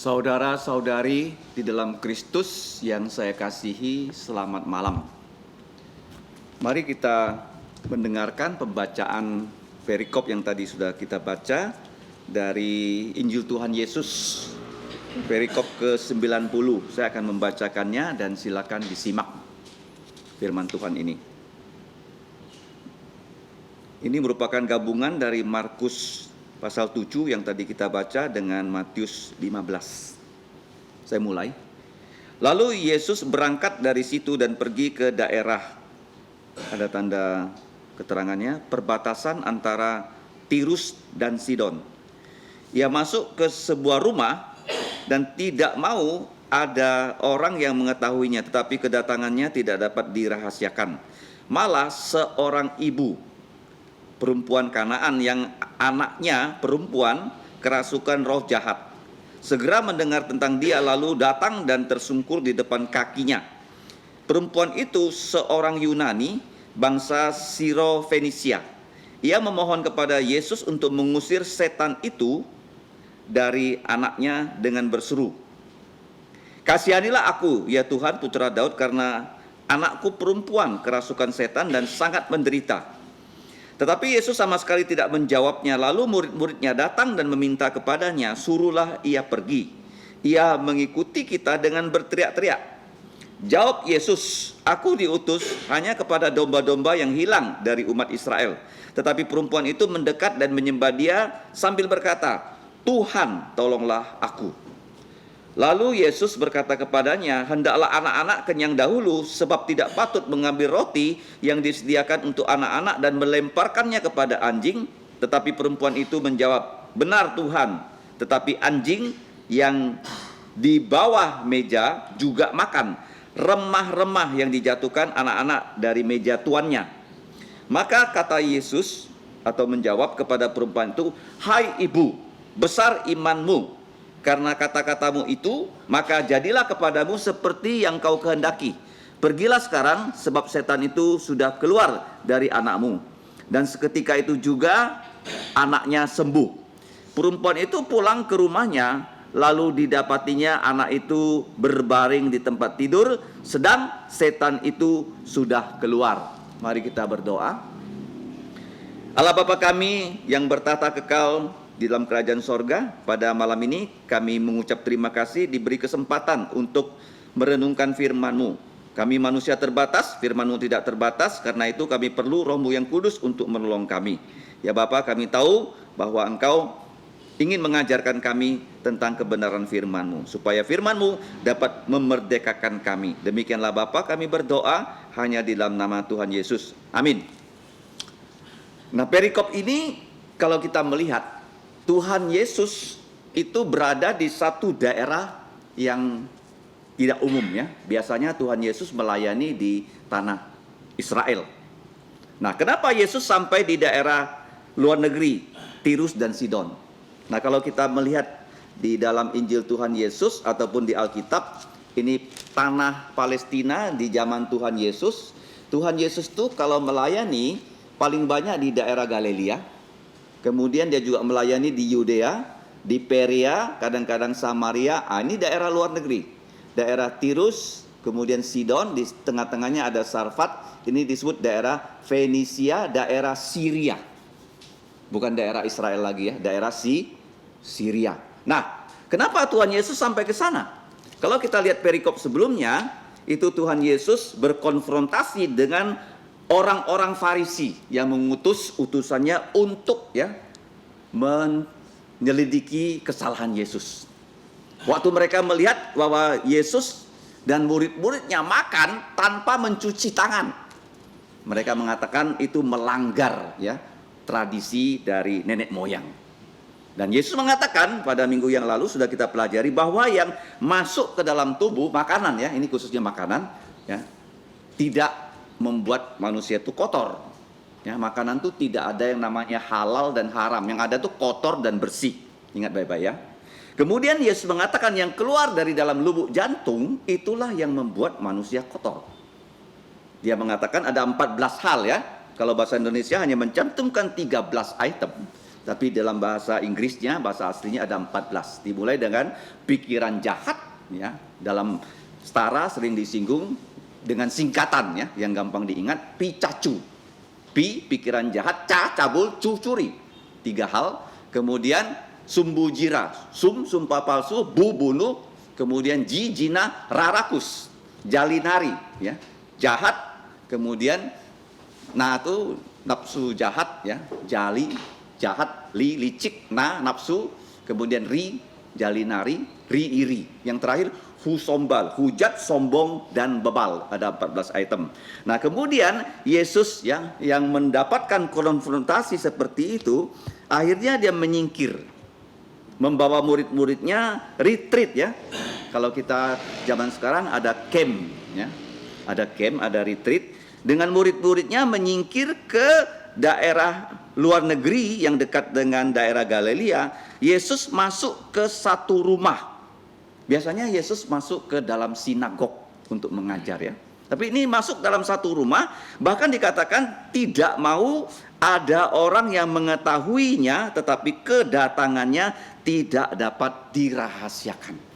Saudara-saudari di dalam Kristus yang saya kasihi, selamat malam. Mari kita mendengarkan pembacaan perikop yang tadi sudah kita baca dari Injil Tuhan Yesus, perikop ke-90. Saya akan membacakannya dan silakan disimak firman Tuhan ini. Ini merupakan gabungan dari Markus pasal 7 yang tadi kita baca dengan Matius 15. Saya mulai. Lalu Yesus berangkat dari situ dan pergi ke daerah, ada tanda keterangannya, perbatasan antara Tirus dan Sidon. Ia masuk ke sebuah rumah dan tidak mau ada orang yang mengetahuinya, tetapi kedatangannya tidak dapat dirahasiakan. Malah seorang ibu perempuan Kanaan yang anaknya perempuan kerasukan roh jahat segera mendengar tentang dia, lalu datang dan tersungkur di depan kakinya. Perempuan itu seorang Yunani bangsa Siro-Fenisia. Ia memohon kepada Yesus untuk mengusir setan itu dari anaknya dengan berseru, "Kasihanilah aku, ya Tuhan, putra Daud, karena anakku perempuan kerasukan setan dan sangat menderita." Tetapi Yesus sama sekali tidak menjawabnya. Lalu murid-muridnya datang dan meminta kepadanya, "Suruhlah ia pergi. Ia mengikuti kita dengan berteriak-teriak." Jawab Yesus, "Aku diutus hanya kepada domba-domba yang hilang dari umat Israel." Tetapi perempuan itu mendekat dan menyembah dia sambil berkata, "Tuhan, tolonglah aku." Lalu Yesus berkata kepadanya, "Hendaklah anak-anak kenyang dahulu, sebab tidak patut mengambil roti yang disediakan untuk anak-anak dan melemparkannya kepada anjing." Tetapi perempuan itu menjawab, "Benar Tuhan, tetapi anjing yang di bawah meja juga makan remah-remah yang dijatuhkan anak-anak dari meja tuannya." Maka kata Yesus atau menjawab kepada perempuan itu, "Hai ibu, besar imanmu. Karena kata-katamu itu, maka jadilah kepadamu seperti yang kau kehendaki. Pergilah sekarang, sebab setan itu sudah keluar dari anakmu." Dan seketika itu juga anaknya sembuh. Perempuan itu pulang ke rumahnya, lalu didapatinya anak itu berbaring di tempat tidur, sedang setan itu sudah keluar. Mari kita berdoa. Allah Bapa kami yang bertata kekal di dalam kerajaan sorga, pada malam ini kami mengucap terima kasih diberi kesempatan untuk merenungkan firman-Mu. Kami manusia terbatas, firman-Mu tidak terbatas, karena itu kami perlu Roh-Mu yang kudus untuk menolong kami. Ya Bapa, kami tahu bahwa Engkau ingin mengajarkan kami tentang kebenaran firman-Mu, supaya firman-Mu dapat memerdekakan kami. Demikianlah Bapa, kami berdoa hanya di dalam nama Tuhan Yesus. Amin. Nah, perikop ini kalau kita melihat, Tuhan Yesus itu berada di satu daerah yang tidak umum ya. Biasanya Tuhan Yesus melayani di tanah Israel. Nah, kenapa Yesus sampai di daerah luar negeri, Tirus dan Sidon? Nah, kalau kita melihat di dalam Injil Tuhan Yesus ataupun di Alkitab, ini tanah Palestina di zaman Tuhan Yesus. Tuhan Yesus tuh kalau melayani paling banyak di daerah Galilea. Kemudian dia juga melayani di Yudea, di Perea, kadang-kadang Samaria. Ini daerah luar negeri. Daerah Tirus, kemudian Sidon, di tengah-tengahnya ada Sarfat. Ini disebut daerah Fenisia, daerah Syria. Bukan daerah Israel lagi ya, daerah Syria. Nah, kenapa Tuhan Yesus sampai ke sana? Kalau kita lihat perikop sebelumnya, itu Tuhan Yesus berkonfrontasi dengan orang-orang Farisi yang mengutus utusannya untuk menyelidiki kesalahan Yesus. Waktu mereka melihat bahwa Yesus dan murid-muridnya makan tanpa mencuci tangan, mereka mengatakan itu melanggar tradisi dari nenek moyang. Dan Yesus mengatakan pada minggu yang lalu sudah kita pelajari bahwa yang masuk ke dalam tubuh makanan ini khususnya makanan tidak membuat manusia itu kotor. Makanan itu tidak ada yang namanya halal dan haram. Yang ada itu kotor dan bersih. Ingat baik-baik ya. Kemudian Yesus mengatakan yang keluar dari dalam lubuk jantung itulah yang membuat manusia kotor. Dia mengatakan ada 14 hal ya. Kalau bahasa Indonesia hanya mencantumkan 13 item. Tapi dalam bahasa Inggrisnya, bahasa aslinya ada 14. Dimulai dengan pikiran jahat, ya. Dalam setara sering disinggung dengan singkatan, ya, yang gampang diingat, picacu. Pi, pikiran jahat, ca, cabul, cu, curi. 3 hal. Kemudian sumbu jira, sumpah palsu, bu, bunuh. Kemudian ji, jina, rarakus, jalinari, ya. Jahat. Kemudian na itu nafsu jahat, ya, jali, jahat, li, licik, na, nafsu, kemudian ri, jalinari, ri, iri. Yang terakhir, hu, sombal, hujat, sombong, dan bebal. Ada 14 item. Nah, kemudian Yesus, ya, yang mendapatkan konfrontasi seperti itu, akhirnya dia menyingkir, membawa murid-muridnya retreat, ya. Kalau kita zaman sekarang ada camp, ya. Ada camp, ada retreat. Dengan murid-muridnya menyingkir ke daerah luar negeri yang dekat dengan daerah Galilea. Yesus masuk ke satu rumah. Biasanya Yesus masuk ke dalam sinagog untuk mengajar, ya. Tapi ini masuk dalam satu rumah, bahkan dikatakan tidak mau ada orang yang mengetahuinya, tetapi kedatangannya tidak dapat dirahasiakan.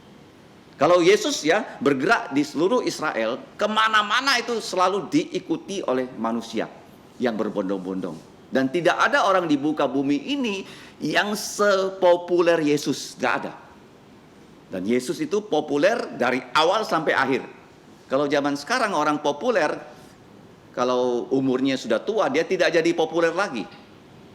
Kalau Yesus, ya, bergerak di seluruh Israel, kemana-mana itu selalu diikuti oleh manusia yang berbondong-bondong. Dan tidak ada orang di muka bumi ini yang sepopuler Yesus, gak ada. Dan Yesus itu populer dari awal sampai akhir. Kalau zaman sekarang orang populer, kalau umurnya sudah tua, dia tidak jadi populer lagi.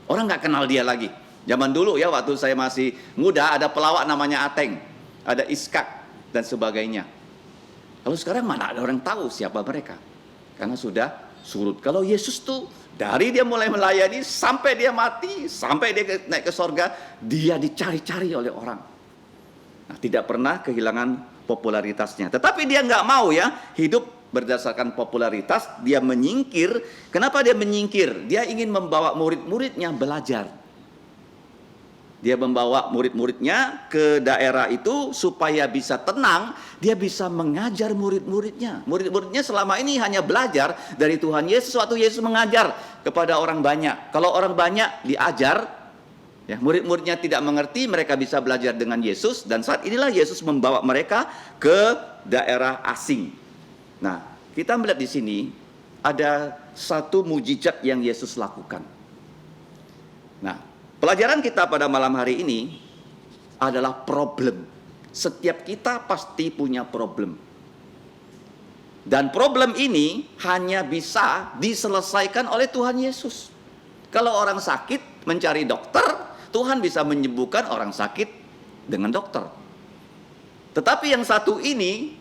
Orang gak kenal dia lagi. Zaman dulu, ya, waktu saya masih muda, ada pelawak namanya Ateng, ada Iskak, dan sebagainya. Kalau sekarang mana ada orang tahu siapa mereka, karena sudah surut. Kalau Yesus tuh dari dia mulai melayani sampai dia mati, sampai dia naik ke sorga, dia dicari-cari oleh orang. Nah, tidak pernah kehilangan popularitasnya. Tetapi dia nggak mau, ya, hidup berdasarkan popularitas. Dia menyingkir. Kenapa dia menyingkir? Dia ingin membawa murid-muridnya belajar. Dia membawa murid-muridnya ke daerah itu supaya bisa tenang, dia bisa mengajar murid-muridnya. Murid-muridnya selama ini hanya belajar dari Tuhan Yesus waktu Yesus mengajar kepada orang banyak. Kalau orang banyak diajar, ya, murid-muridnya tidak mengerti, mereka bisa belajar dengan Yesus. Dan saat inilah Yesus membawa mereka ke daerah asing. Nah, kita melihat di sini ada satu mujizat yang Yesus lakukan. Nah, pelajaran kita pada malam hari ini adalah problem. Setiap kita pasti punya problem. Dan problem ini hanya bisa diselesaikan oleh Tuhan Yesus. Kalau orang sakit mencari dokter, Tuhan bisa menyembuhkan orang sakit dengan dokter. Tetapi yang satu ini,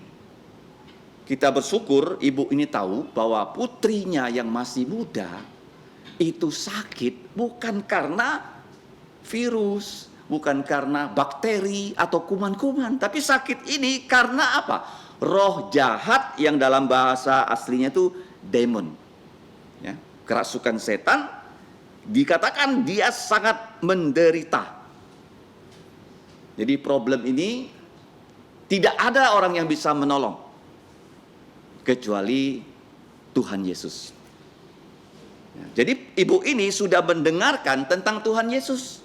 kita bersyukur ibu ini tahu bahwa putrinya yang masih muda itu sakit bukan karena virus, bukan karena bakteri atau kuman-kuman, tapi sakit ini karena apa? Roh jahat yang dalam bahasa aslinya itu demon, ya, kerasukan setan. Dikatakan dia sangat menderita. Jadi problem ini tidak ada orang yang bisa menolong kecuali Tuhan Yesus. Ya, jadi ibu ini sudah mendengarkan tentang Tuhan Yesus.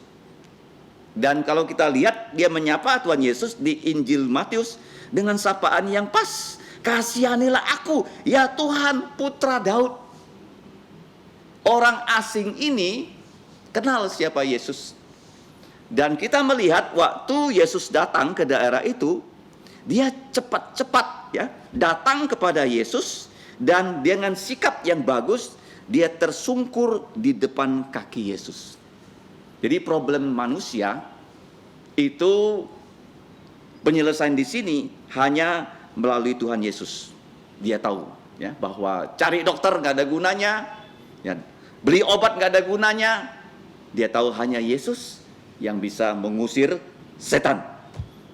Dan kalau kita lihat, dia menyapa Tuhan Yesus di Injil Matius dengan sapaan yang pas. Kasihanilah aku, ya Tuhan, putra Daud. Orang asing ini kenal siapa Yesus. Dan kita melihat waktu Yesus datang ke daerah itu, dia cepat-cepat, ya, datang kepada Yesus. Dan dengan sikap yang bagus, dia tersungkur di depan kaki Yesus. Jadi problem manusia itu penyelesaian di sini hanya melalui Tuhan Yesus. Dia tahu, ya, bahwa cari dokter nggak ada gunanya, ya, beli obat nggak ada gunanya. Dia tahu hanya Yesus yang bisa mengusir setan.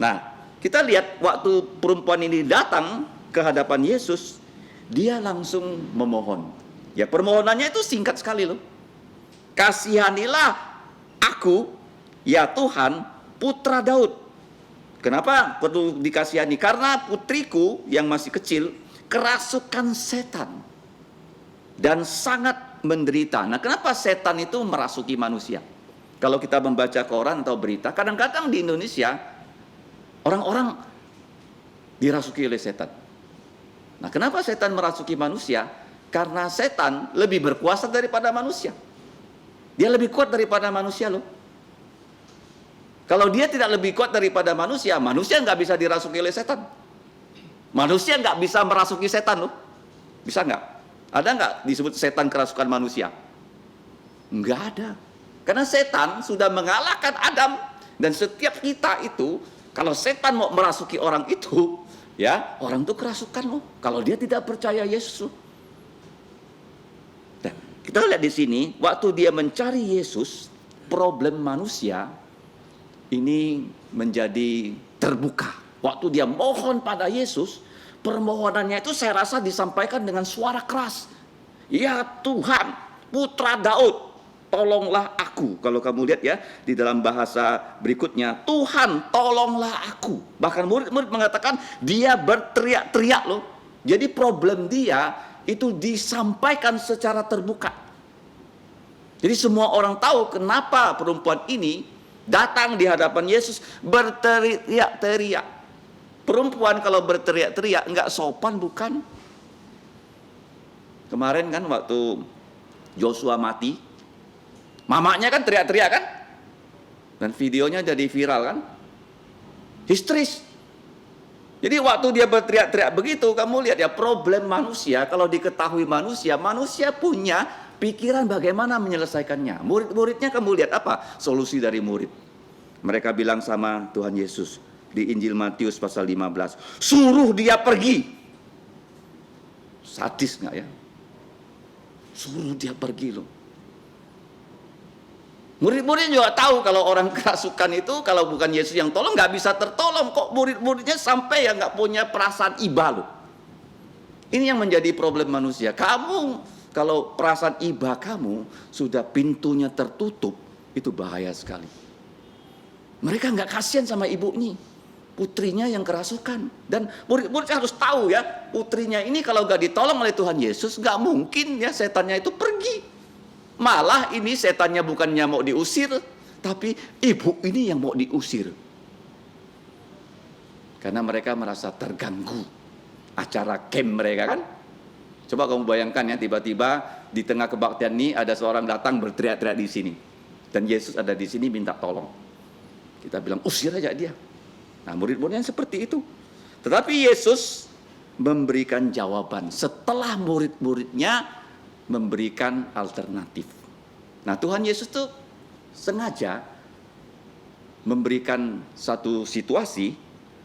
Nah, kita lihat waktu perempuan ini datang ke hadapan Yesus, dia langsung memohon. Ya, permohonannya itu singkat sekali loh. Kasihanilah aku, ya Tuhan, putra Daud. Kenapa perlu dikasihani? Karena putriku yang masih kecil kerasukan setan dan sangat menderita. Nah, kenapa setan itu merasuki manusia? Kalau kita membaca koran atau berita, kadang-kadang di Indonesia orang-orang dirasuki oleh setan. Nah, kenapa setan merasuki manusia? Karena setan lebih berkuasa daripada manusia. Dia lebih kuat daripada manusia loh. Kalau dia tidak lebih kuat daripada manusia, manusia nggak bisa dirasuki oleh setan. Manusia nggak bisa merasuki setan loh. Bisa nggak? Ada nggak disebut setan kerasukan manusia? Nggak ada. Karena setan sudah mengalahkan Adam. Dan setiap kita itu, kalau setan mau merasuki orang itu, ya orang itu kerasukan loh. Kalau dia tidak percaya Yesus loh. Nah, kita lihat di sini, waktu dia mencari Yesus, problem manusia ini menjadi terbuka. Waktu dia mohon pada Yesus, permohonannya itu saya rasa disampaikan dengan suara keras. Ya Tuhan, Putra Daud, tolonglah aku. Kalau kamu lihat ya, di dalam bahasa berikutnya, Tuhan tolonglah aku. Bahkan murid-murid mengatakan dia berteriak-teriak loh. Jadi problem dia itu disampaikan secara terbuka. Jadi semua orang tahu kenapa perempuan ini datang di hadapan Yesus berteriak-teriak. Perempuan kalau berteriak-teriak enggak sopan bukan? Kemarin kan waktu Joshua mati, mamanya kan teriak-teriak kan? Dan videonya jadi viral kan? Histeris. Jadi waktu dia berteriak-teriak begitu, kamu lihat ya, problem manusia, kalau diketahui manusia, manusia punya pikiran bagaimana menyelesaikannya. Murid-muridnya kamu lihat apa? Solusi dari murid. Mereka bilang sama Tuhan Yesus di Injil Matius pasal 15, suruh dia pergi. Sadis nggak ya? Suruh dia pergi loh. Murid-muridnya juga tahu kalau orang kerasukan itu, kalau bukan Yesus yang tolong nggak bisa tertolong. Kok murid-muridnya sampai ya nggak punya perasaan iba loh. Ini yang menjadi problem manusia. Kamu kalau perasaan iba kamu sudah pintunya tertutup, itu bahaya sekali. Mereka nggak kasihan sama ibunya, putrinya yang kerasukan. Dan murid-murid harus tahu ya, putrinya ini kalau nggak ditolong oleh Tuhan Yesus, nggak mungkin ya setannya itu pergi. Malah ini setannya bukannya mau diusir, tapi ibu ini yang mau diusir. Karena mereka merasa terganggu acara camp mereka kan. Coba kamu bayangkan ya, tiba-tiba di tengah kebaktian ini ada seorang datang berteriak-teriak di sini. Dan Yesus ada di sini minta tolong. Kita bilang usir aja dia. Nah, murid-muridnya seperti itu. Tetapi Yesus memberikan jawaban setelah murid-muridnya memberikan alternatif. Nah, Tuhan Yesus tuh sengaja memberikan satu situasi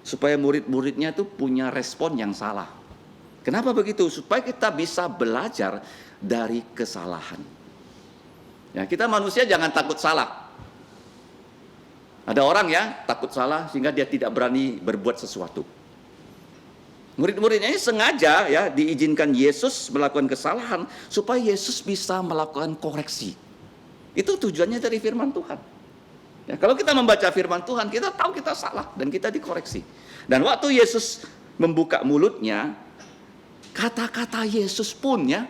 supaya murid-muridnya tuh punya respon yang salah. Kenapa begitu? Supaya kita bisa belajar dari kesalahan. Ya, kita manusia jangan takut salah. Ada orang ya takut salah sehingga dia tidak berani berbuat sesuatu. Murid-muridnya ini sengaja ya diizinkan Yesus melakukan kesalahan supaya Yesus bisa melakukan koreksi. Itu tujuannya dari firman Tuhan. Ya, kalau kita membaca firman Tuhan, kita tahu kita salah dan kita dikoreksi. Dan waktu Yesus membuka mulutnya, kata-kata Yesus pun ya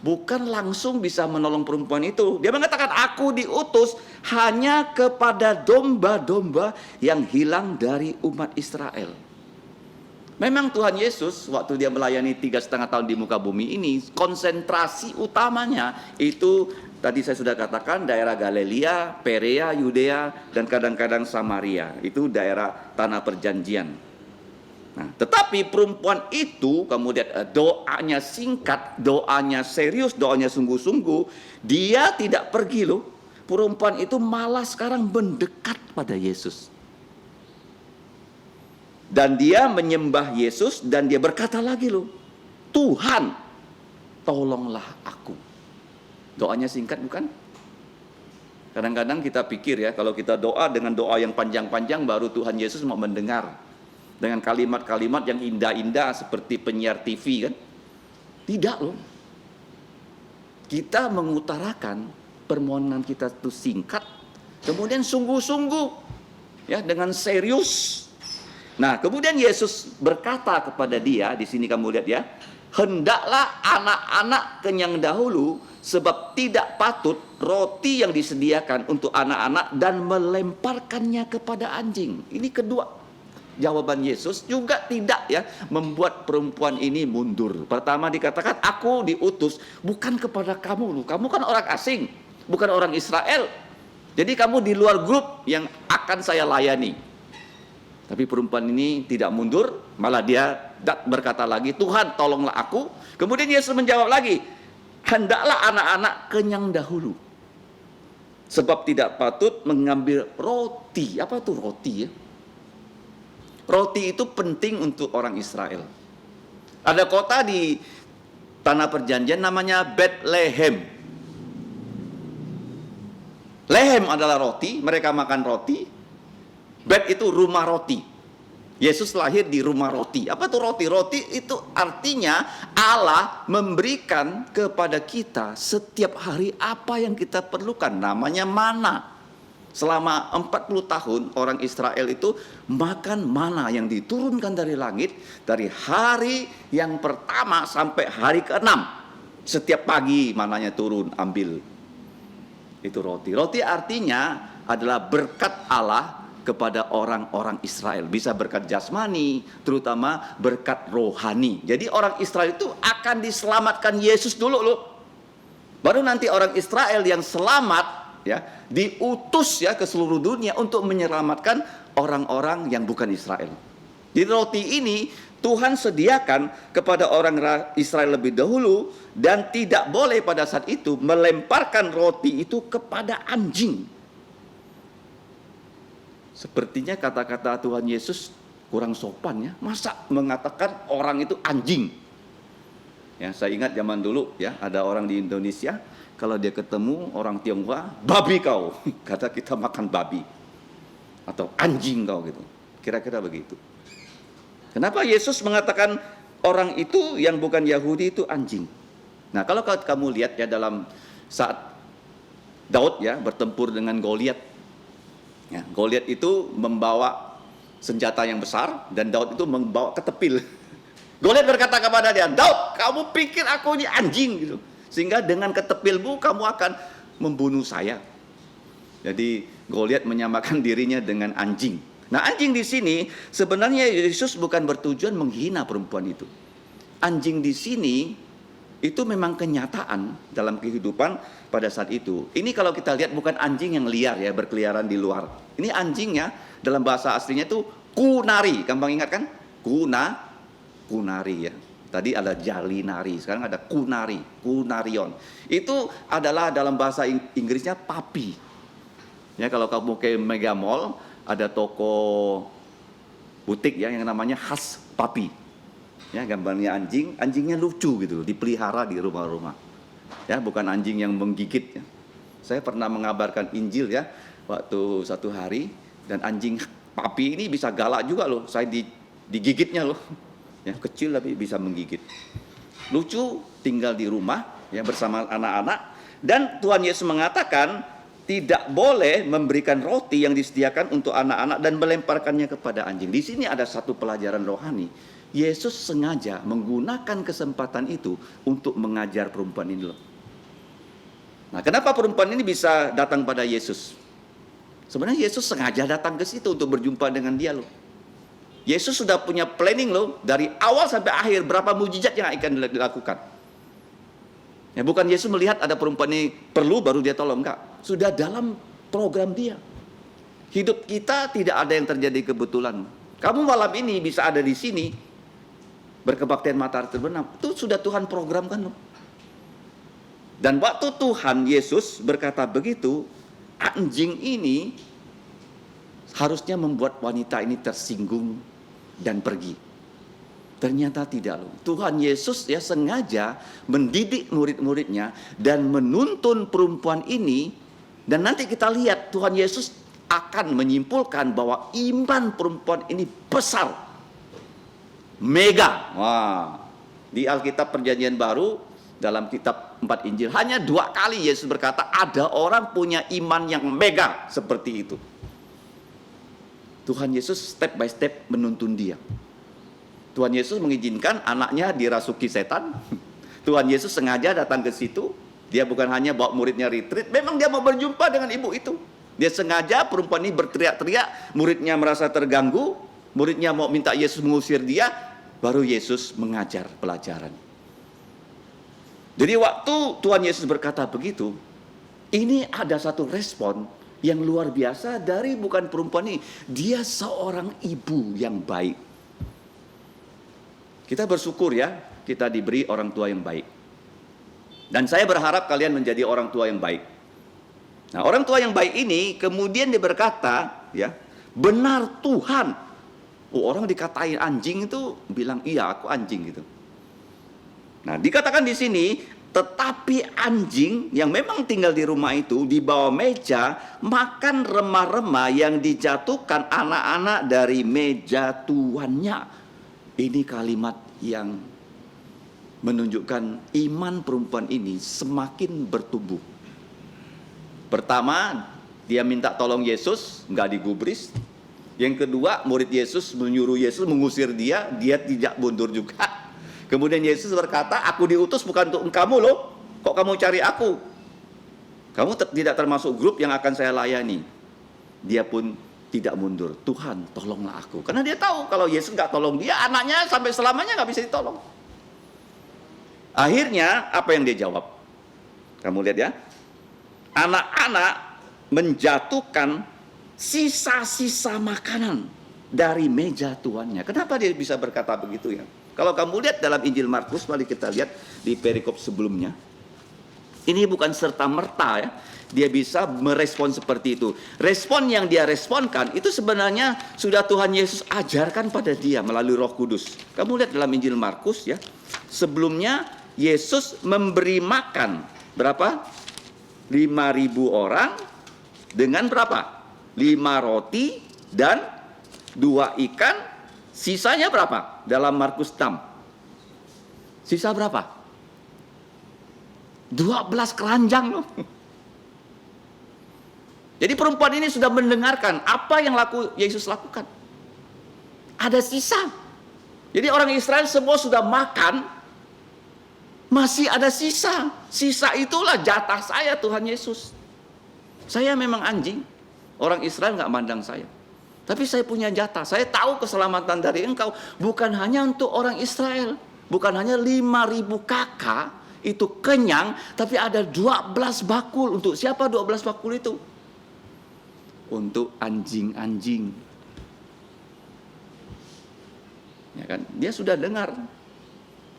bukan langsung bisa menolong perempuan itu. Dia mengatakan, aku diutus hanya kepada domba-domba yang hilang dari umat Israel. Memang Tuhan Yesus waktu dia melayani 3,5 tahun di muka bumi ini, konsentrasi utamanya itu tadi saya sudah katakan daerah Galilea, Perea, Yudea, dan kadang-kadang Samaria. Itu daerah tanah perjanjian. Nah, tetapi perempuan itu kemudian doanya singkat, doanya serius, doanya sungguh-sungguh. Dia tidak pergi loh. Perempuan itu malah sekarang mendekat pada Yesus. Dan dia menyembah Yesus dan dia berkata lagi loh, Tuhan, tolonglah aku. Doanya singkat bukan? Kadang-kadang kita pikir ya, kalau kita doa dengan doa yang panjang-panjang baru Tuhan Yesus mau mendengar. Dengan kalimat-kalimat yang indah-indah seperti penyiar TV kan. Tidak loh. Kita mengutarakan permohonan kita itu singkat, kemudian sungguh-sungguh ya dengan serius. Nah, kemudian Yesus berkata kepada dia, di sini kamu lihat ya, hendaklah anak-anak kenyang dahulu, sebab tidak patut roti yang disediakan untuk anak-anak dan melemparkannya kepada anjing. Ini kedua jawaban Yesus, juga tidak ya membuat perempuan ini mundur. Pertama dikatakan, aku diutus bukan kepada kamu. Kamu kan orang asing, bukan orang Israel. Jadi kamu di luar grup yang akan saya layani. Tapi perempuan ini tidak mundur, malah dia berkata lagi, Tuhan tolonglah aku. Kemudian Yesus menjawab lagi, hendaklah anak-anak kenyang dahulu, sebab tidak patut mengambil roti. Apa itu roti ya? Roti itu penting untuk orang Israel. Ada kota di Tanah Perjanjian namanya Bethlehem. Lehem adalah roti, mereka makan roti. Bet itu rumah roti. Yesus lahir di rumah roti. Apa itu roti? Roti itu artinya Allah memberikan kepada kita setiap hari apa yang kita perlukan. Namanya mana. Selama 40 tahun orang Israel itu makan mana yang diturunkan dari langit. Dari hari yang pertama sampai hari ke-6. Setiap pagi mananya turun, ambil. Itu roti. Roti artinya adalah berkat Allah kepada orang-orang Israel. Bisa berkat jasmani, terutama berkat rohani. Jadi orang Israel itu akan diselamatkan Yesus dulu loh. Baru nanti orang Israel yang selamat ya diutus ya ke seluruh dunia untuk menyelamatkan orang-orang yang bukan Israel. Jadi roti ini Tuhan sediakan kepada orang Israel lebih dahulu, dan tidak boleh pada saat itu melemparkan roti itu kepada anjing. Sepertinya kata-kata Tuhan Yesus kurang sopan ya. Masa mengatakan orang itu anjing? Ya, saya ingat zaman dulu ya, ada orang di Indonesia kalau dia ketemu orang Tionghoa, babi kau. Kata kita makan babi. Atau anjing kau gitu. Kira-kira begitu. Kenapa Yesus mengatakan orang itu yang bukan Yahudi itu anjing? Nah, kalau kamu lihat ya dalam saat Daud ya bertempur dengan Goliat. Ya, Goliat itu membawa senjata yang besar dan Daud itu membawa ketepil. Goliat berkata kepada dia, Daud, kamu pikir aku ini anjing gitu. Sehingga dengan ketepilmu kamu akan membunuh saya. Jadi Goliat menyamakan dirinya dengan anjing. Nah, anjing di sini sebenarnya Yesus bukan bertujuan menghina perempuan itu. Anjing di sini itu memang kenyataan dalam kehidupan pada saat itu. Ini kalau kita lihat bukan anjing yang liar ya berkeliaran di luar. Ini anjingnya dalam bahasa aslinya itu kunari. Gampang ingat kan? Kunari ya. Tadi ada jalinari, sekarang ada kunari, kunarion. Itu adalah dalam bahasa Inggrisnya papi. Ya, kalau kamu ke Mega Mall ada toko butik ya yang namanya khas papi. Ya, gambarnya anjing, anjingnya lucu gitu, dipelihara di rumah-rumah. Ya, bukan anjing yang menggigit ya. Saya pernah mengabarkan Injil ya waktu satu hari, dan anjing papi ini bisa galak juga loh. Saya digigitnya loh. Ya, kecil tapi bisa menggigit. Lucu, tinggal di rumah ya bersama anak-anak, dan Tuhan Yesus mengatakan tidak boleh memberikan roti yang disediakan untuk anak-anak dan melemparkannya kepada anjing. Di sini ada satu pelajaran rohani. Yesus sengaja menggunakan kesempatan itu untuk mengajar perempuan ini loh. Nah, kenapa perempuan ini bisa datang pada Yesus? Sebenarnya Yesus sengaja datang ke situ untuk berjumpa dengan dia loh. Yesus sudah punya planning loh, dari awal sampai akhir berapa mujizat yang akan dilakukan. Ya, bukan Yesus melihat ada perempuan ini perlu baru dia tolong, enggak. Sudah dalam program dia. Hidup kita tidak ada yang terjadi kebetulan. Kamu malam ini bisa ada di sini berkebaktian matahari terbenam, itu sudah Tuhan programkan loh. Dan waktu Tuhan Yesus berkata begitu, anjing ini harusnya membuat wanita ini tersinggung dan pergi. Ternyata tidak loh. Tuhan Yesus ya sengaja mendidik murid-muridnya dan menuntun perempuan ini, dan nanti kita lihat Tuhan Yesus akan menyimpulkan bahwa iman perempuan ini besar. Mega. Wah. Di Alkitab Perjanjian Baru dalam kitab 4 Injil hanya 2 kali Yesus berkata ada orang punya iman yang mega seperti itu. Tuhan Yesus step by step menuntun dia. Tuhan Yesus mengizinkan anaknya dirasuki setan. Tuhan Yesus sengaja datang ke situ. Dia bukan hanya bawa muridnya retreat, memang dia mau berjumpa dengan ibu itu. Dia sengaja, perempuan ini berteriak-teriak, muridnya merasa terganggu, muridnya mau minta Yesus mengusir dia, baru Yesus mengajar pelajaran. Jadi waktu Tuhan Yesus berkata begitu, ini ada satu respon yang luar biasa dari bukan perempuan ini. Dia seorang ibu yang baik. Kita bersyukur ya, kita diberi orang tua yang baik. Dan saya berharap kalian menjadi orang tua yang baik. Nah, orang tua yang baik ini kemudian dia berkata, ya, benar Tuhan. Oh, orang dikatain anjing itu bilang, iya aku anjing gitu. Nah, dikatakan di sini, tetapi anjing yang memang tinggal di rumah itu di bawah meja makan remah-remah yang dijatuhkan anak-anak dari meja tuannya. Ini kalimat yang menunjukkan iman perempuan ini semakin bertumbuh. Pertama, dia minta tolong Yesus, nggak digubris. Yang kedua, murid Yesus menyuruh Yesus mengusir dia, dia tidak mundur juga. Kemudian Yesus berkata, aku diutus bukan untuk kamu loh, kok kamu cari aku? Kamu tidak termasuk grup yang akan saya layani. Dia pun tidak mundur. Tuhan, tolonglah aku. Karena dia tahu kalau Yesus nggak tolong dia, anaknya sampai selamanya nggak bisa ditolong. Akhirnya apa yang dia jawab? Kamu lihat ya. Anak-anak menjatuhkan sisa-sisa makanan dari meja tuannya. Kenapa dia bisa berkata begitu ya? Kalau kamu lihat dalam Injil Markus, mari kita lihat di perikop sebelumnya. Ini bukan serta-merta ya, dia bisa merespon seperti itu. Respon yang dia responkan itu sebenarnya sudah Tuhan Yesus ajarkan pada dia melalui Roh Kudus. Kamu lihat dalam Injil Markus ya, sebelumnya Yesus memberi makan berapa? 5.000 orang dengan berapa? 5 roti dan 2 ikan. Sisanya berapa? Dalam Markus 6. Sisa berapa? 12 keranjang loh. Jadi perempuan ini sudah mendengarkan apa yang Yesus lakukan. Ada sisa. Jadi orang Israel semua sudah makan, masih ada sisa. Sisa itulah jatah saya Tuhan Yesus. Saya memang anjing. Orang Israel nggak mandang saya. Tapi saya punya jatah. Saya tahu keselamatan dari engkau bukan hanya untuk orang Israel. Bukan hanya 5.000 kakak itu kenyang, tapi ada 12 bakul. Untuk siapa 12 bakul itu? Untuk anjing-anjing. Ya kan? Dia sudah dengar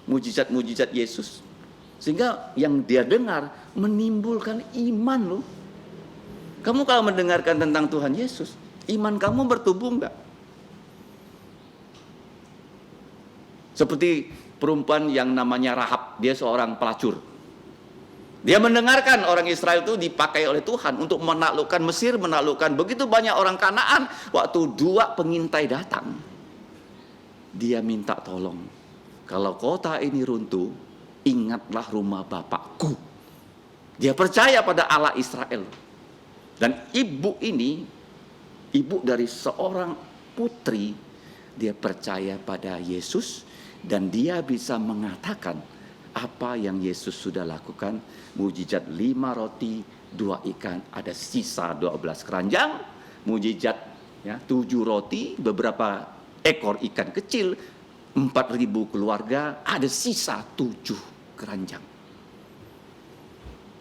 mujizat-mujizat Yesus. Sehingga yang dia dengar menimbulkan iman loh. Kamu kalau mendengarkan tentang Tuhan Yesus, iman kamu bertumbuh enggak? Seperti perempuan yang namanya Rahab, dia seorang pelacur. Dia mendengarkan orang Israel itu dipakai oleh Tuhan untuk menaklukkan Mesir, menaklukkan begitu banyak orang Kanaan. Waktu 2 pengintai datang, dia minta tolong. Kalau kota ini runtuh, ingatlah rumah bapakku. Dia percaya pada Allah Israel. Dan ibu ini, ibu dari seorang putri, dia percaya pada Yesus. Dan dia bisa mengatakan apa yang Yesus sudah lakukan. Mujizat 5 roti, 2 ikan, ada sisa 12 keranjang. Mujizat ya, 7 roti, beberapa ekor ikan kecil, 4.000 keluarga, ada sisa 7 keranjang.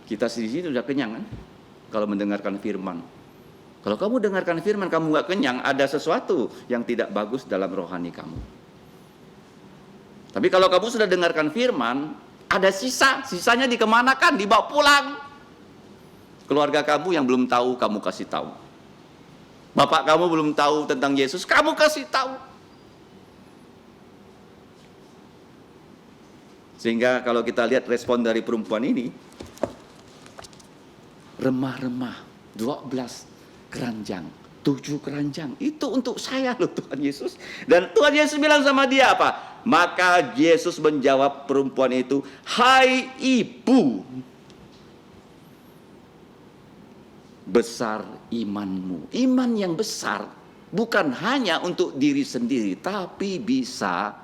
Kita di sini sudah kenyang kan? Kalau mendengarkan firman. Kalau kamu dengarkan firman, kamu nggak kenyang, ada sesuatu yang tidak bagus dalam rohani kamu. Tapi kalau kamu sudah dengarkan firman, ada sisanya dikemanakan, dibawa pulang. Keluarga kamu yang belum tahu, kamu kasih tahu. Bapak kamu belum tahu tentang Yesus, kamu kasih tahu. Sehingga kalau kita lihat respon dari perempuan ini, remah-remah, 12 keranjang, 7 keranjang, itu untuk saya loh Tuhan Yesus. Dan Tuhan Yesus bilang sama dia apa? Maka Yesus menjawab perempuan itu, hai ibu, besar imanmu. Iman yang besar bukan hanya untuk diri sendiri, tapi bisa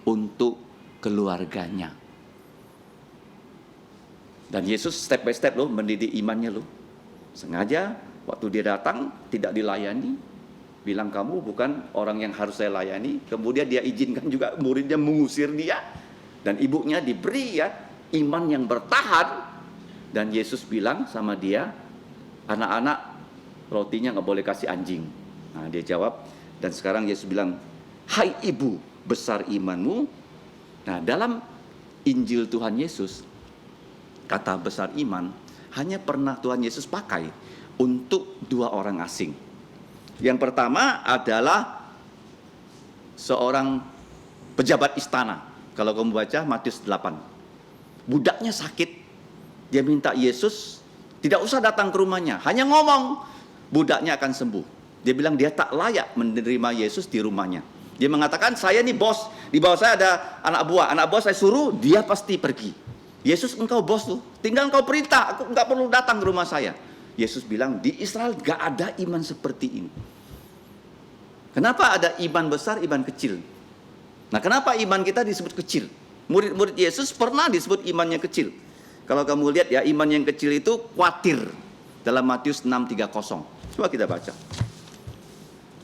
untuk keluarganya. Dan Yesus step by step loh mendidik imannya loh. Sengaja waktu dia datang tidak dilayani, bilang kamu bukan orang yang harus saya layani. Kemudian dia izinkan juga muridnya mengusir dia. Dan ibunya diberi ya iman yang bertahan. Dan Yesus bilang sama dia, anak-anak rotinya nggak boleh kasih anjing. Nah dia jawab, dan sekarang Yesus bilang, hai ibu besar imanmu. Nah dalam Injil Tuhan Yesus, kata besar iman hanya pernah Tuhan Yesus pakai untuk dua orang asing. Yang pertama adalah seorang pejabat istana. Kalau kamu baca Matius 8. Budaknya sakit, dia minta Yesus tidak usah datang ke rumahnya, hanya ngomong, budaknya akan sembuh. Dia bilang dia tak layak menerima Yesus di rumahnya. Dia mengatakan, saya nih bos, di bawah saya ada anak buah saya suruh, dia pasti pergi. Yesus, engkau bos tuh, tinggal engkau perintah, aku enggak perlu datang ke rumah saya. Yesus bilang, di Israel gak ada iman seperti ini. Kenapa ada iman besar, iman kecil? Nah kenapa iman kita disebut kecil? Murid-murid Yesus pernah disebut imannya kecil. Kalau kamu lihat ya, iman yang kecil itu khawatir. Dalam Matius 6:30. Coba kita baca.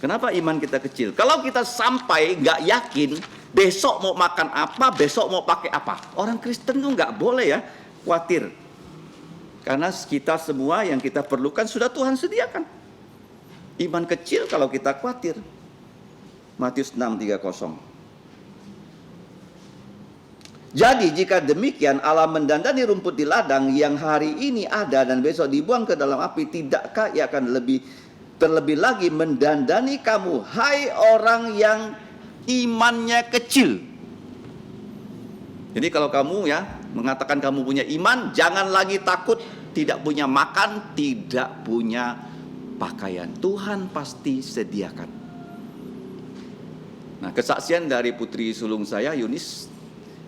Kenapa iman kita kecil? Kalau kita sampai gak yakin, besok mau makan apa, besok mau pakai apa. Orang Kristen tuh gak boleh ya khawatir. Karena kita semua yang kita perlukan sudah Tuhan sediakan. Iman kecil kalau kita khawatir. Matius 6:30. Jadi jika demikian Allah mendandani rumput di ladang yang hari ini ada dan besok dibuang ke dalam api, tidakkah ia akan terlebih lagi mendandani kamu, hai orang yang imannya kecil. Jadi kalau kamu ya mengatakan kamu punya iman, jangan lagi takut tidak punya makan, tidak punya pakaian. Tuhan pasti sediakan. Nah, kesaksian dari putri sulung saya, Yunis,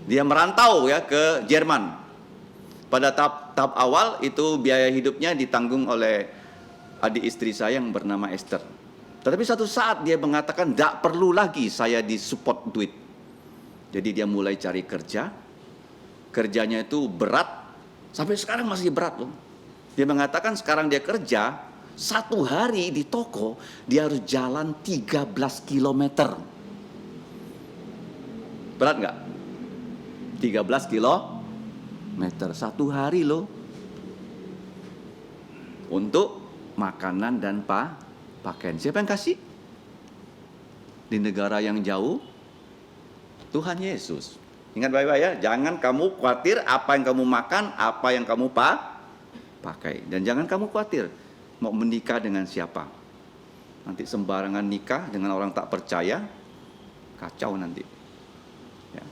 dia merantau ya ke Jerman. Pada tahap awal itu biaya hidupnya ditanggung oleh adik istri saya yang bernama Esther. Tetapi satu saat dia mengatakan, tidak perlu lagi saya disupport duit. Jadi dia mulai cari kerja. Kerjanya itu berat, sampai sekarang masih berat loh. Dia mengatakan sekarang dia kerja, satu hari di toko, dia harus jalan 13 kilometer. Berat nggak? 13 kilometer satu hari loh. Untuk makanan dan pakaian. Siapa yang kasih? Di negara yang jauh, Tuhan Yesus. Ingat baik-baik ya, jangan kamu khawatir apa yang kamu makan, apa yang kamu pakai. Dan jangan kamu khawatir mau menikah dengan siapa. Nanti sembarangan nikah dengan orang tak percaya, kacau nanti. Ya.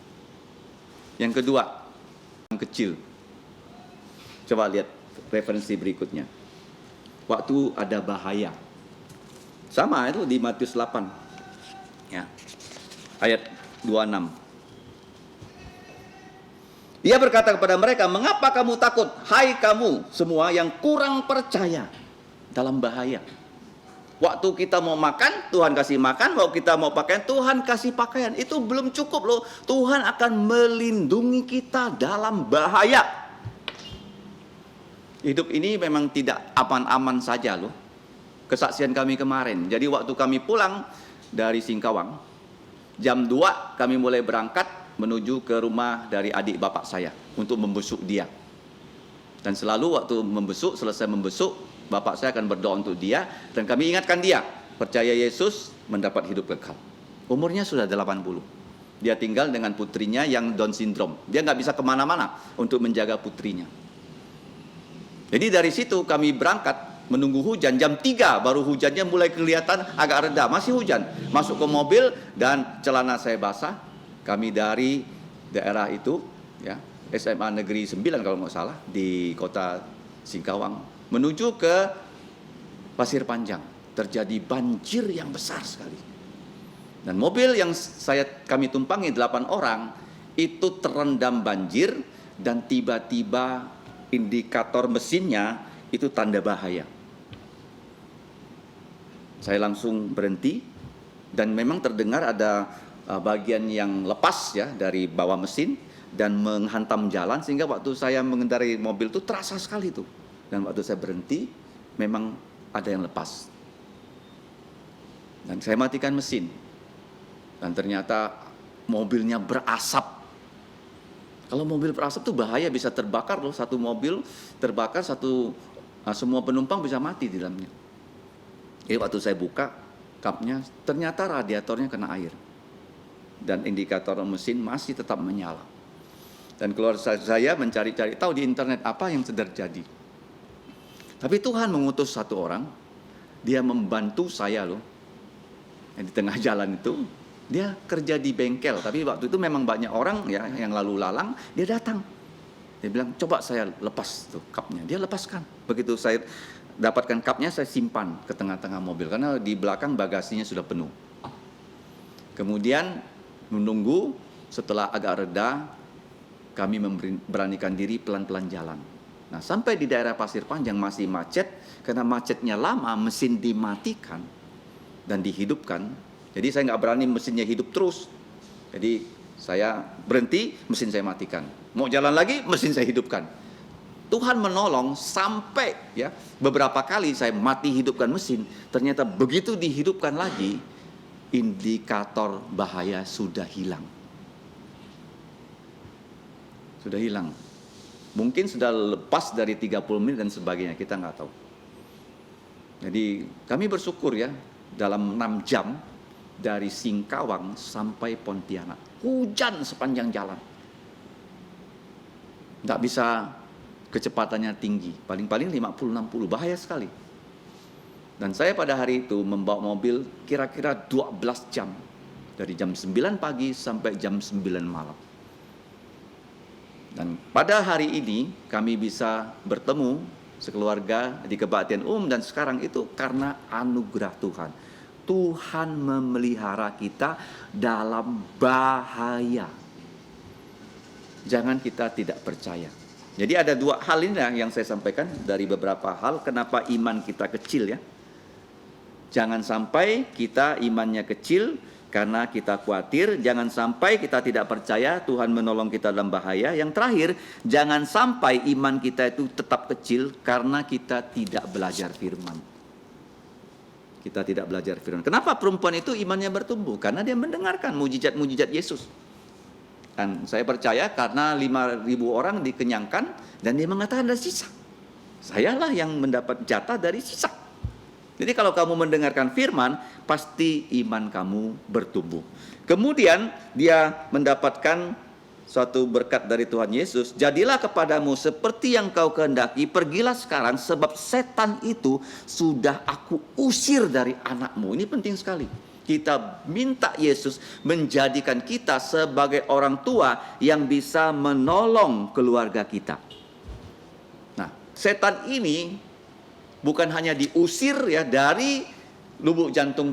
Yang kedua, yang kecil. Coba lihat referensi berikutnya. Waktu ada bahaya. Sama itu di Matius 8. Ya. Ayat 26. Dia berkata kepada mereka, mengapa kamu takut? Hai kamu semua yang kurang percaya. Dalam bahaya. Waktu kita mau makan, Tuhan kasih makan. Waktu kita mau pakaian, Tuhan kasih pakaian. Itu belum cukup loh. Tuhan akan melindungi kita dalam bahaya. Hidup ini memang tidak aman-aman saja loh. Kesaksian kami kemarin. Jadi waktu kami pulang dari Singkawang, jam 2 kami mulai berangkat menuju ke rumah dari adik bapak saya untuk membesuk dia. Dan selalu waktu membesuk, selesai membesuk, bapak saya akan berdoa untuk dia dan kami ingatkan dia, percaya Yesus mendapat hidup kekal. Umurnya sudah 80. Dia tinggal dengan putrinya yang Down syndrome. Dia nggak bisa kemana-mana untuk menjaga putrinya. Jadi dari situ kami berangkat menunggu hujan, jam 3 baru hujannya mulai kelihatan agak reda, masih hujan. Masuk ke mobil dan celana saya basah. Kami dari daerah itu, ya, SMA Negeri 9 kalau nggak salah, di kota Singkawang, menuju ke Pasir Panjang. Terjadi banjir yang besar sekali. Dan mobil yang kami tumpangi 8 orang, itu terendam banjir dan tiba-tiba indikator mesinnya itu tanda bahaya. Saya langsung berhenti dan memang terdengar ada bagian yang lepas ya dari bawah mesin dan menghantam jalan, sehingga waktu saya mengendarai mobil itu terasa sekali tuh. Dan waktu saya berhenti memang ada yang lepas. Dan saya matikan mesin. Dan ternyata mobilnya berasap. Kalau mobil berasap tuh bahaya, bisa terbakar loh. Satu mobil terbakar, semua penumpang bisa mati di dalamnya. Jadi waktu saya buka kapnya, ternyata radiatornya kena air. Dan indikator mesin masih tetap menyala. Dan keluarga saya mencari-cari tahu di internet apa yang terjadi. Tapi Tuhan mengutus satu orang, dia membantu saya loh. Di tengah jalan itu, dia kerja di bengkel, tapi waktu itu memang banyak orang ya yang lalu lalang, dia datang. Dia bilang, coba saya lepas tuh kapnya. Dia lepaskan. Begitu saya dapatkan kapnya, saya simpan ke tengah-tengah mobil, karena di belakang bagasinya sudah penuh. Kemudian menunggu, setelah agak reda, kami memberanikan diri pelan-pelan jalan. Nah, sampai di daerah Pasir Panjang masih macet, karena macetnya lama, mesin dimatikan dan dihidupkan. Jadi saya nggak berani mesinnya hidup terus. Jadi saya berhenti, mesin saya matikan. Mau jalan lagi, mesin saya hidupkan. Tuhan menolong sampai ya beberapa kali saya mati hidupkan mesin. Ternyata begitu dihidupkan lagi, indikator bahaya sudah hilang. Sudah hilang. Mungkin sudah lepas dari 30 menit dan sebagainya, kita nggak tahu. Jadi kami bersyukur ya, dalam 6 jam dari Singkawang sampai Pontianak, hujan sepanjang jalan. Nggak bisa kecepatannya tinggi, paling-paling 50-60, bahaya sekali. Dan saya pada hari itu membawa mobil kira-kira 12 jam, dari jam 9 pagi sampai jam 9 malam. Dan pada hari ini kami bisa bertemu sekeluarga di kebaktian dan sekarang itu karena anugerah Tuhan. Tuhan memelihara kita dalam bahaya. Jangan kita tidak percaya. Jadi ada dua hal ini yang saya sampaikan dari beberapa hal kenapa iman kita kecil ya. Jangan sampai kita imannya kecil karena kita khawatir. Jangan sampai kita tidak percaya Tuhan menolong kita dalam bahaya. Yang terakhir, jangan sampai iman kita itu tetap kecil karena kita tidak belajar firman. Kita tidak belajar firman. Kenapa perempuan itu imannya bertumbuh? Karena dia mendengarkan mujizat-mujizat Yesus. Dan saya percaya karena 5.000 orang dikenyangkan dan dia mengatakan ada sisa. Sayalah yang mendapat jatah dari sisa. Jadi kalau kamu mendengarkan firman, pasti iman kamu bertumbuh. Kemudian dia mendapatkan suatu berkat dari Tuhan Yesus. Jadilah kepadamu seperti yang kau kehendaki, pergilah sekarang sebab setan itu sudah aku usir dari anakmu. Ini penting sekali. Kita minta Yesus menjadikan kita sebagai orang tua yang bisa menolong keluarga kita. Nah, setan ini bukan hanya diusir ya dari lubuk jantung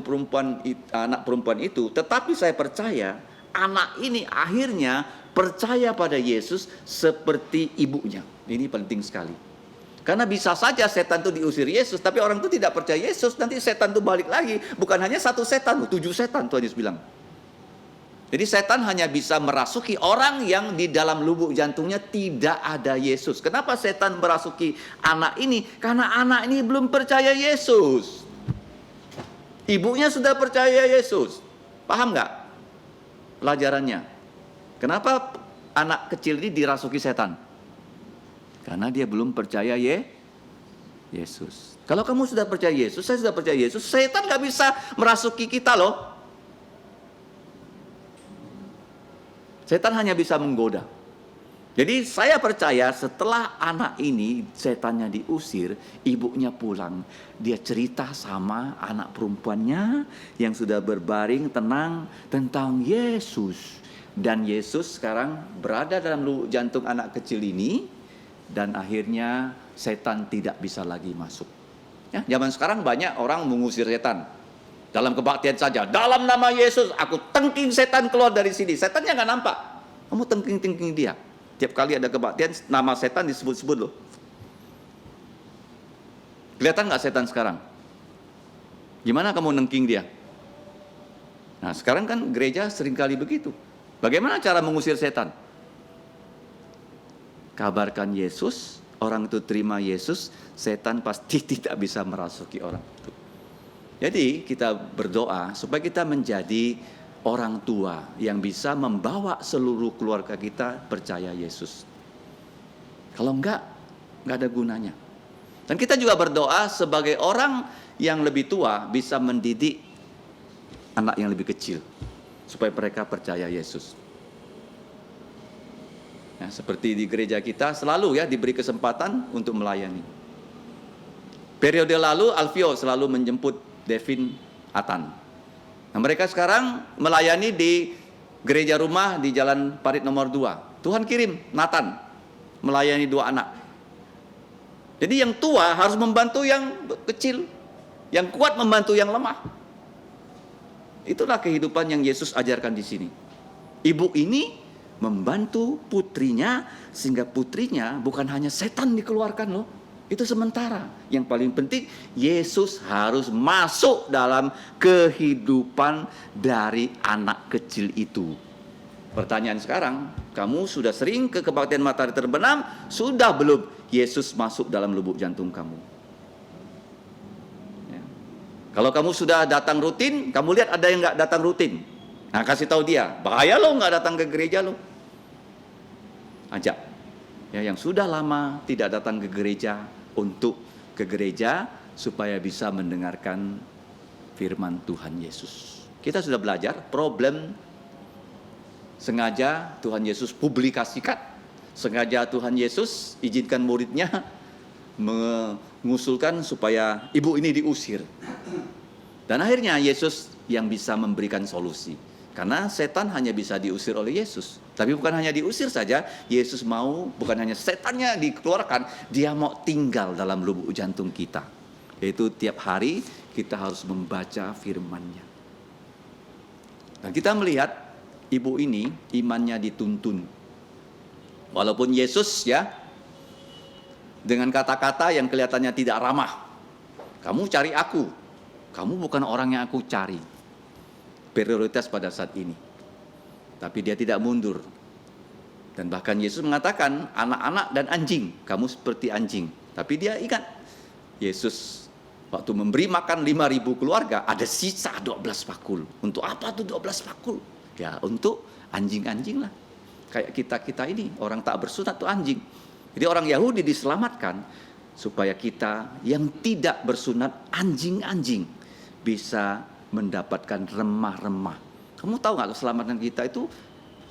anak perempuan itu, tetapi saya percaya anak ini akhirnya percaya pada Yesus seperti ibunya. Ini penting sekali. Karena bisa saja setan itu diusir Yesus, tapi orang itu tidak percaya Yesus, nanti setan itu balik lagi. Bukan hanya satu setan, 7 setan Tuhan Yesus bilang. Jadi setan hanya bisa merasuki orang yang di dalam lubuk jantungnya tidak ada Yesus. Kenapa setan merasuki anak ini? Karena anak ini belum percaya Yesus. Ibunya sudah percaya Yesus. Paham nggak pelajarannya? Kenapa anak kecil ini dirasuki setan? Karena dia belum percaya Yesus. Kalau kamu sudah percaya Yesus, saya sudah percaya Yesus, setan nggak bisa merasuki kita loh. Setan hanya bisa menggoda. Jadi saya percaya setelah anak ini setannya diusir, ibunya pulang. Dia cerita sama anak perempuannya yang sudah berbaring tenang tentang Yesus. Dan Yesus sekarang berada dalam lubuk jantung anak kecil ini. Dan akhirnya setan tidak bisa lagi masuk. Ya, zaman sekarang banyak orang mengusir setan. Dalam kebaktian saja, dalam nama Yesus, aku tengking setan keluar dari sini. Setannya nggak nampak. Kamu tengking-tengking dia. Tiap kali ada kebaktian, nama setan disebut-sebut loh. Kelihatan nggak setan sekarang? Gimana kamu nengking dia? Nah, sekarang kan gereja seringkali begitu. Bagaimana cara mengusir setan? Kabarkan Yesus, orang itu terima Yesus, setan pasti tidak bisa merasuki orang itu. Jadi kita berdoa supaya kita menjadi orang tua yang bisa membawa seluruh keluarga kita percaya Yesus. Kalau enggak ada gunanya. Dan kita juga berdoa sebagai orang yang lebih tua bisa mendidik anak yang lebih kecil supaya mereka percaya Yesus. Nah, seperti di gereja kita selalu ya diberi kesempatan untuk melayani. Periode lalu Alfio selalu menjemput Devin, Atan. Nah, mereka sekarang melayani di gereja rumah di Jalan Parit nomor 2. Tuhan kirim Nathan melayani 2 anak. Jadi yang tua harus membantu yang kecil, yang kuat membantu yang lemah. Itulah kehidupan yang Yesus ajarkan di sini. Ibu ini membantu putrinya sehingga putrinya bukan hanya setan dikeluarkan loh. Itu sementara. Yang paling penting Yesus harus masuk dalam kehidupan dari anak kecil itu. Pertanyaan sekarang, kamu sudah sering ke kebaktian matahari terbenam? Sudah belum Yesus masuk dalam lubuk jantung kamu? Ya. Kalau kamu sudah datang rutin, kamu lihat ada yang nggak datang rutin. Nah, kasih tahu dia, bahaya lo nggak datang ke gereja lo. Ajak ya yang sudah lama tidak datang ke gereja untuk ke gereja supaya bisa mendengarkan firman Tuhan Yesus. Kita sudah belajar problem sengaja Tuhan Yesus publikasikan, sengaja Tuhan Yesus izinkan muridnya mengusulkan supaya ibu ini diusir. Dan akhirnya Yesus yang bisa memberikan solusi. Karena setan hanya bisa diusir oleh Yesus. Tapi bukan hanya diusir saja, Yesus mau bukan hanya setannya dikeluarkan, dia mau tinggal dalam lubuk jantung kita. Yaitu tiap hari kita harus membaca firman-Nya. Dan kita melihat ibu ini imannya dituntun. Walaupun Yesus ya dengan kata-kata yang kelihatannya tidak ramah. Kamu cari aku, kamu bukan orang yang aku cari. Prioritas pada saat ini. Tapi dia tidak mundur. Dan bahkan Yesus mengatakan, anak-anak dan anjing, kamu seperti anjing. Tapi dia ingat, Yesus waktu memberi makan 5.000 keluarga, ada sisa 12 pakul. Untuk apa tuh 12 pakul? Ya untuk anjing-anjing lah. Kayak kita ini, orang tak bersunat tuh anjing. Jadi orang Yahudi diselamatkan, supaya kita yang tidak bersunat anjing-anjing bisa mendapatkan remah-remah. Kamu tahu nggak keselamatan kita itu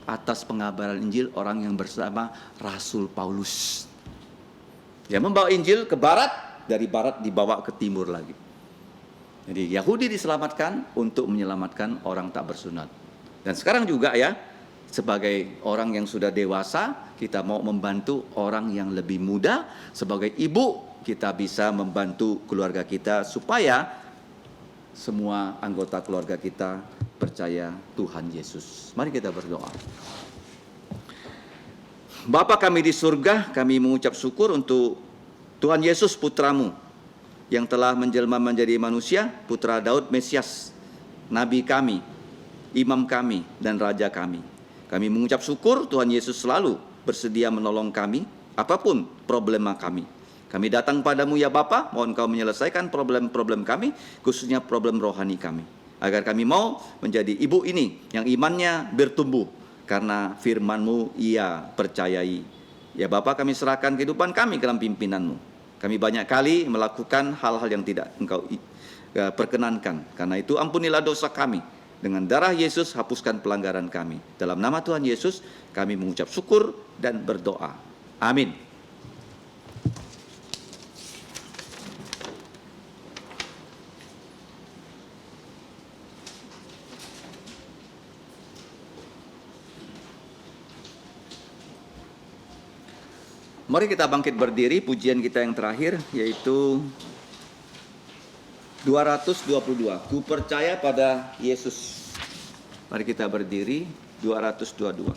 atas pengabaran Injil orang yang bersama Rasul Paulus. Dia membawa Injil ke barat, dari barat dibawa ke timur lagi. Jadi Yahudi diselamatkan untuk menyelamatkan orang tak bersunat. Dan sekarang juga ya, sebagai orang yang sudah dewasa, kita mau membantu orang yang lebih muda. Sebagai ibu, kita bisa membantu keluarga kita supaya semua anggota keluarga kita percaya Tuhan Yesus. Mari kita berdoa. Bapa kami di surga, kami mengucap syukur untuk Tuhan Yesus putramu yang telah menjelma menjadi manusia, putra Daud Mesias, nabi kami, imam kami, dan raja kami. Kami mengucap syukur Tuhan Yesus selalu bersedia menolong kami, apapun problema kami. Kami datang padamu ya Bapa, mohon kau menyelesaikan problem-problem kami, khususnya problem rohani kami. Agar kami mau menjadi ibu ini yang imannya bertumbuh, karena firman-Mu ia percayai. Ya Bapa, kami serahkan kehidupan kami ke dalam pimpinan-Mu. Kami banyak kali melakukan hal-hal yang tidak Engkau perkenankan. Karena itu ampunilah dosa kami. Dengan darah Yesus hapuskan pelanggaran kami. Dalam nama Tuhan Yesus kami mengucap syukur dan berdoa. Amin. Mari kita bangkit berdiri, pujian kita yang terakhir yaitu 222. Ku percaya pada Yesus. Mari kita berdiri, 222.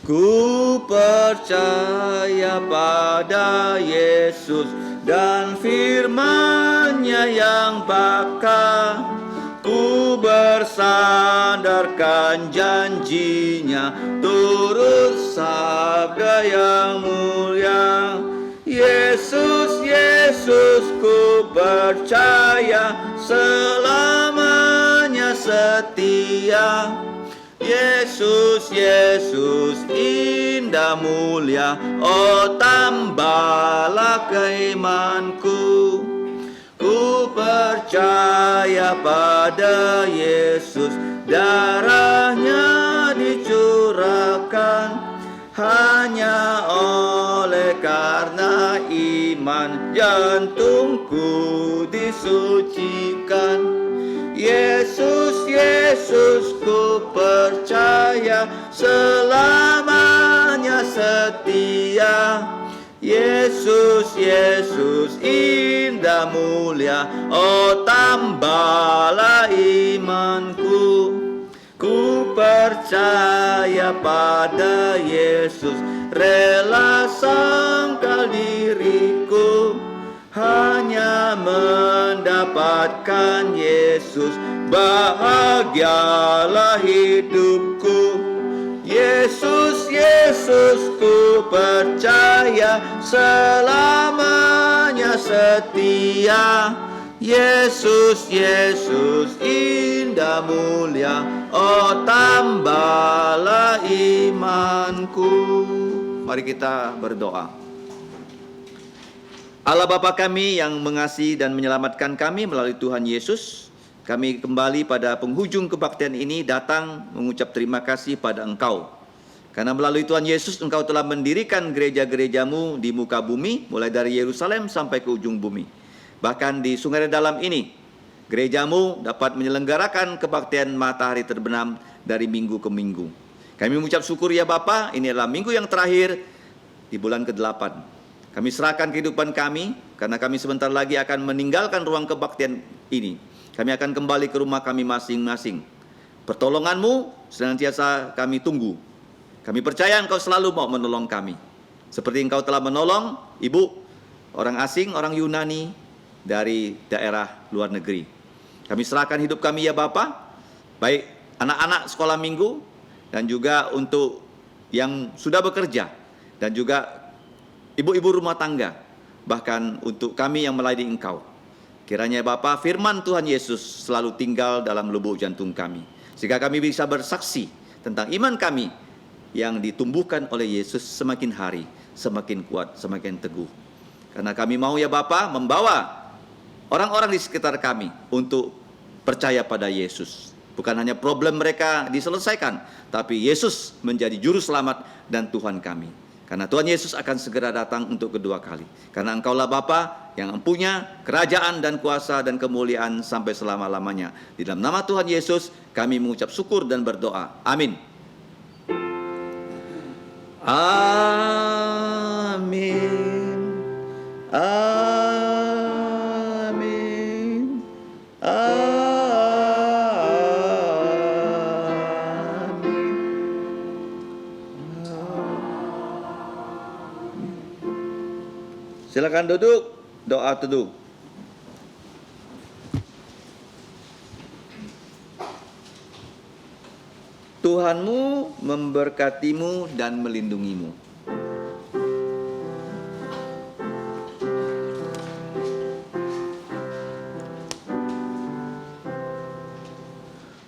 Ku percaya pada Yesus dan firman-Nya yang bakal. Ku bersandarkan janji-Nya, turut sabda yang mulia. Yesus, Yesus, ku percaya, selamanya setia. Yesus, Yesus, indah mulia, oh tambahlah keimanku. Ku percaya pada Yesus, darah-Nya dicurahkan hanya oleh karena iman, jantungku disucikan. Yesus, Yesus, ku percaya, selamanya setia. Yesus, Yesus, indah mulia, oh tambahlah imanku. Ku percaya pada Yesus, rela sangkal diriku, hanya mendapatkan Yesus, bahagialah hidupku. Yesus, Yesus, ku percaya, selamanya setia. Yesus, Yesus, indah mulia, oh tambahlah imanku. Mari kita berdoa. Allah Bapa kami yang mengasihi dan menyelamatkan kami melalui Tuhan Yesus, kami kembali pada penghujung kebaktian ini datang mengucap terima kasih pada Engkau. Karena melalui Tuhan Yesus Engkau telah mendirikan gereja-gerejamu di muka bumi, mulai dari Yerusalem sampai ke ujung bumi. Bahkan di Sungai Dalam ini, gerejamu dapat menyelenggarakan kebaktian matahari terbenam dari minggu ke minggu. Kami mengucap syukur ya Bapa, ini adalah minggu yang terakhir di bulan ke-8. Kami serahkan kehidupan kami, karena kami sebentar lagi akan meninggalkan ruang kebaktian ini. Kami akan kembali ke rumah kami masing-masing. Pertolongan-Mu senantiasa kami tunggu. Kami percaya Engkau selalu mau menolong kami. Seperti Engkau telah menolong ibu, orang asing, orang Yunani dari daerah luar negeri. Kami serahkan hidup kami ya Bapa, baik anak-anak sekolah minggu, dan juga untuk yang sudah bekerja, dan juga ibu-ibu rumah tangga, bahkan untuk kami yang melayani Engkau. Kiranya Bapa, firman Tuhan Yesus selalu tinggal dalam lubuk jantung kami, sehingga kami bisa bersaksi tentang iman kami yang ditumbuhkan oleh Yesus semakin hari, semakin kuat, semakin teguh. Karena kami mau ya Bapa membawa orang-orang di sekitar kami untuk percaya pada Yesus. Bukan hanya problem mereka diselesaikan, tapi Yesus menjadi juru selamat dan Tuhan kami. Karena Tuhan Yesus akan segera datang untuk kedua kali. Karena Engkaulah Bapa yang mempunyai kerajaan dan kuasa dan kemuliaan sampai selama-lamanya. Di dalam nama Tuhan Yesus kami mengucap syukur dan berdoa. Amin. Amin. Amin. Amin. Silakan duduk, doa teduh. Tuhanmu memberkatimu dan melindungimu.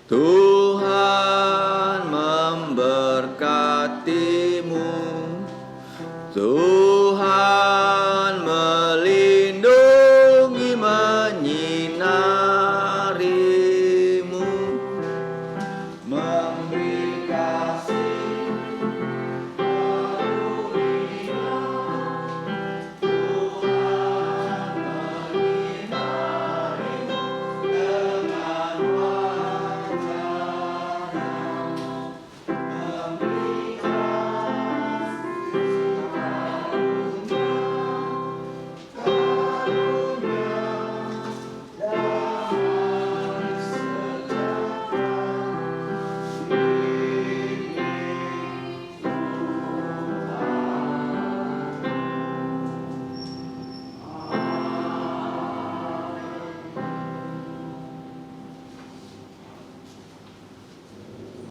Tuhan memberkatimu. Tuhan